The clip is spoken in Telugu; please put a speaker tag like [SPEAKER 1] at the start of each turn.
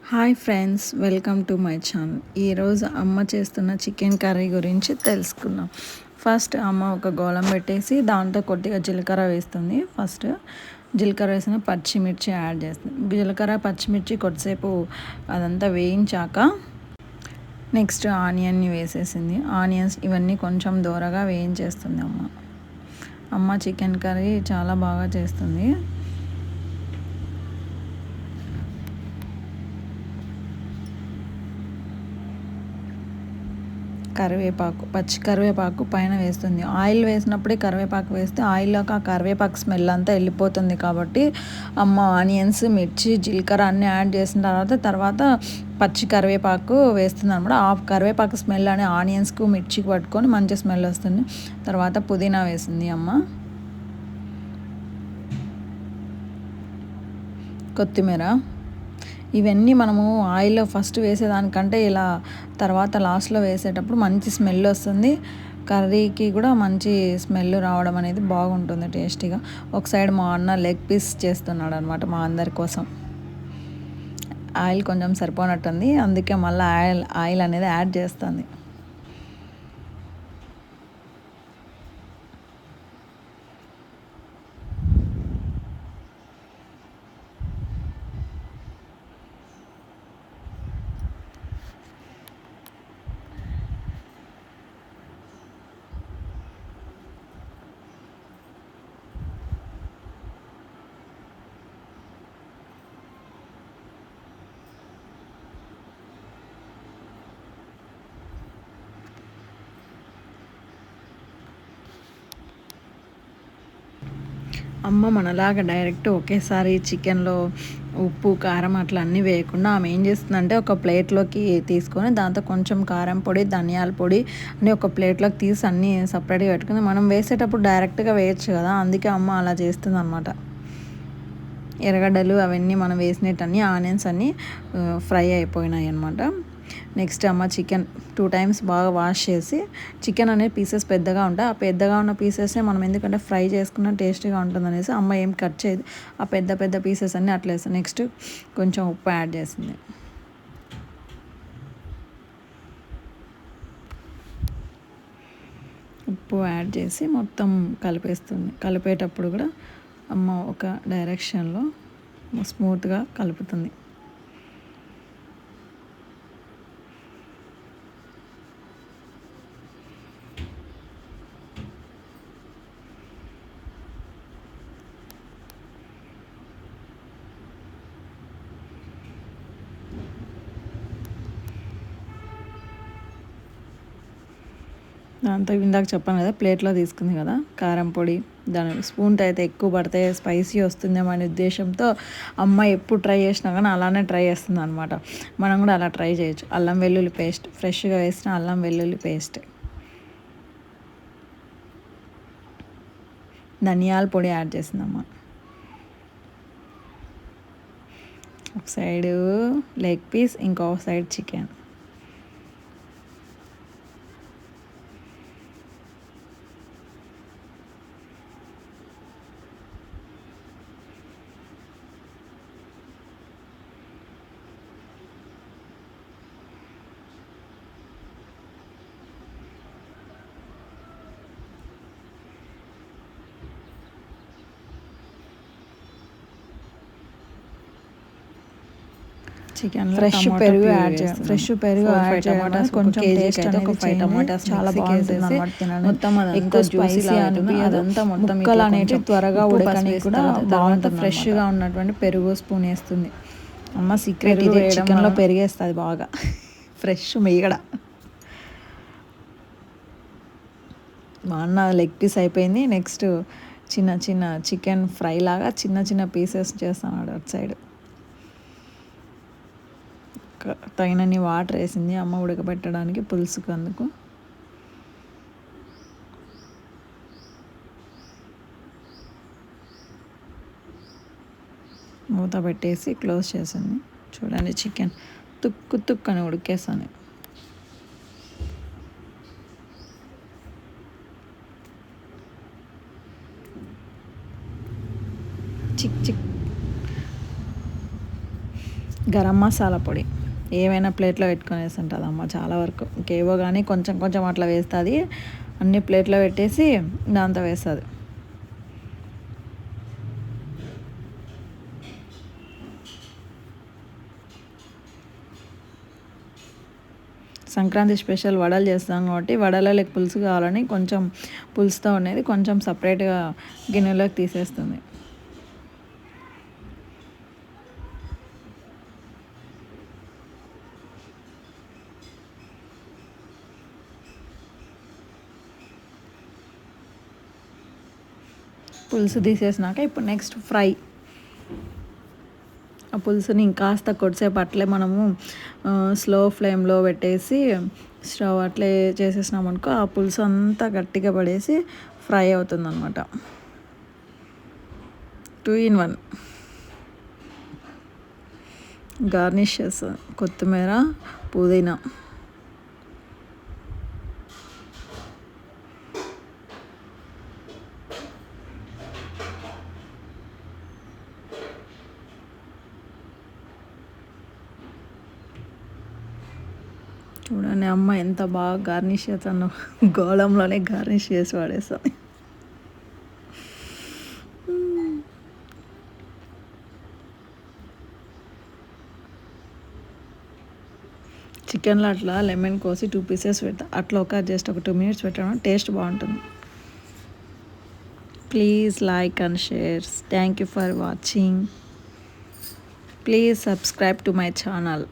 [SPEAKER 1] Hi friends, welcome to my channel. ఈరోజు అమ్మ చేస్తున్న చికెన్ కర్రీ గురించి తెలుసుకుందాం. ఫస్ట్ అమ్మ ఒక గోళం పెట్టేసి దాంట్లో కొద్దిగా జీలకర్ర వేస్తుంది. ఫస్ట్ జీలకర్ర వేసిన పచ్చిమిర్చి యాడ్ చేస్తుంది. జీలకర్ర పచ్చిమిర్చి కొద్దిసేపు అదంతా వేయించాక నెక్స్ట్ ఆనియన్ని వేసేసింది. ఆనియన్స్ ఇవన్నీ కొంచెం దూరగా వేయించేస్తుంది అమ్మ చికెన్ కర్రీ చాలా బాగా చేస్తుంది. కరివేపాకు, పచ్చి కరివేపాకు పైన వేస్తుంది. ఆయిల్ వేసినప్పుడే కరివేపాకు వేస్తే ఆయిల్లోకి ఆ కరివేపాకు స్మెల్ అంతా వెళ్ళిపోతుంది. కాబట్టి అమ్మ ఆనియన్స్, మిర్చి, జీలకర్ర అన్నీ యాడ్ చేసిన తర్వాత పచ్చి కరివేపాకు వేస్తుంది అనమాట. ఆ కరివేపాకు స్మెల్ అనే ఆనియన్స్కు మిర్చికి పట్టుకొని మంచి స్మెల్ వస్తుంది. తర్వాత పుదీనా వేసింది అమ్మ, కొత్తిమీర. ఇవన్నీ మనము ఆయిల్లో ఫస్ట్ వేసేదానికంటే ఇలా తర్వాత లాస్ట్లో వేసేటప్పుడు మంచి స్మెల్ వస్తుంది. కర్రీకి కూడా మంచి స్మెల్ రావడం అనేది బాగుంటుంది టేస్టీగా. ఒక సైడ్ మా అన్న లెగ్ పీస్ చేస్తున్నాడు అనమాట మా అందరి కోసం. ఆయిల్ కొంచెం సరిపోనట్టుంది, అందుకే మళ్ళీ ఆయిల్ అనేది యాడ్ చేస్తుంది. అమ్మ మనలాగా డైరెక్ట్ ఒకేసారి చికెన్లో ఉప్పు, కారం అట్లా అన్నీ వేయకుండా ఆమె ఏం చేస్తుందంటే ఒక ప్లేట్లోకి తీసుకొని దాంతో కొంచెం కారం పొడి, ధనియాల పొడి అన్నీ ఒక ప్లేట్లోకి తీసి అన్నీ సపరేట్గా పెట్టుకుంది. మనం వేసేటప్పుడు డైరెక్ట్గా వేయచ్చు కదా, అందుకే అమ్మ అలా చేస్తుంది అనమాట. ఎర్రగడ్డలు అవన్నీ మనం వేసినట్టన్నీ ఆనియన్స్ అన్నీ ఫ్రై అయిపోయినాయి అనమాట. నెక్స్ట్ అమ్మ చికెన్ 2 times బాగా వాష్ చేసి, చికెన్ అనే పీసెస్ పెద్దగా ఉంటాయి, ఆ పెద్దగా ఉన్న పీసెస్నే మనం ఎందుకంటే ఫ్రై చేసుకున్న టేస్టీగా ఉంటుంది అనేసి అమ్మ ఏం కట్ చేయదు, ఆ పెద్ద పెద్ద పీసెస్ అన్నీ అట్లా వేస్తాం. నెక్స్ట్ కొంచెం ఉప్పు యాడ్ చేసింది. ఉప్పు యాడ్ చేసి మొత్తం కలిపేస్తుంది. కలిపేటప్పుడు కూడా అమ్మ ఒక డైరెక్షన్లో స్మూత్గా కలుపుతుంది. దాంతో ఇందాక చెప్పాను కదా, ప్లేట్లో తీసుకుంది కదా కారం పొడి, దాని స్పూన్తో అయితే ఎక్కువ పడితే స్పైసీ వస్తుందేమో అనే ఉద్దేశంతో అమ్మ ఎప్పుడు ట్రై చేసినా కానీ అలానే ట్రై చేస్తుంది అనమాట. మనం కూడా అలా ట్రై చేయొచ్చు. అల్లం వెల్లుల్లి పేస్ట్, ఫ్రెష్గా వేసిన అల్లం వెల్లుల్లి పేస్ట్, ధనియాల పొడి యాడ్ చేసిందమ్మ. ఒక సైడు లెగ్ పీస్, ఇంకో సైడ్ చికెన్. చికెన్ ఫ్రెష్ పెరుగు యాడ్ చేయాలి. ఫ్రెష్ పెరుగు యాడ్ చేయడం కొంచెం టేస్ట్ అనేది టమాటాస్ చాలా బాగుంటుంది అన్నమాట తినడం. మొత్తం ఎక్కువ స్పైసీ అనిపి అదంతా మొత్తం ముక్కలు అనేవి త్వరగా ఉడకడానికి కూడా బాగుంటుంది. ఫ్రెష్గా ఉన్నటువంటి పెరుగు స్పూన్ వేస్తుంది అమ్మ. సీక్రెట్ ఇది, చికెన్లో పెరిగేస్తుంది బాగా ఫ్రెష్ మీగడ. మా అన్న లెగ్ పీస్ అయిపోయింది. నెక్స్ట్ చిన్న చిన్న చికెన్ ఫ్రై లాగా చిన్న చిన్న పీసెస్ చేస్తున్నాడు అటు సైడ్. తగినన్ని వాటర్ వేసింది అమ్మ ఉడకబెట్టడానికి, పులుసుకు. అందుకు మూత పెట్టేసి క్లోజ్ చేసింది. చూడండి చికెన్ తుక్కు తుక్కు అని ఉడికేసాను. చిక్ చిక్ గరం మసాలా పొడి ఏమైనా ప్లేట్లో పెట్టుకొని వేస్తుంటుంది అమ్మ చాలా వరకు. ఇంకేవో కానీ కొంచెం కొంచెం అట్లా వేస్తుంది, అన్ని ప్లేట్లో పెట్టేసి దాంతో వేస్తుంది. సంక్రాంతి స్పెషల్ వడలు చేస్తాం కాబట్టి వడలకి పులుసు కావాలని కొంచెం పులుసుతో ఉండేది కొంచెం సపరేట్గా గిన్నెలోకి తీసేస్తుంది. పులుసు తీసేసినాక ఇప్పుడు నెక్స్ట్ ఫ్రై. ఆ పులుసుని ఇంకాస్త కొద్దిసేపు అట్లే మనము స్లో ఫ్లేమ్లో పెట్టేసి స్టవ్ అట్లే చేసేసినామనుకో ఆ పులుసు అంతా గట్టిగా పడేసి ఫ్రై అవుతుందన్నమాట. 2 in 1. గార్నిష్ చేస్తాను కొత్తిమీర, పుదీనా. చూడండి అమ్మ ఎంత బాగా గార్నిష్ చేస్తాను, గోళంలోనే గార్నిష్ చేసి పడేస్తాను. చికెన్లో అట్లా లెమన్ కోసి 2 pieces పెడతా, అట్లా జస్ట్ ఒక 2 minutes పెట్టడం టేస్ట్ బాగుంటుంది. Please like and share. Thank you for watching. Please subscribe to my channel.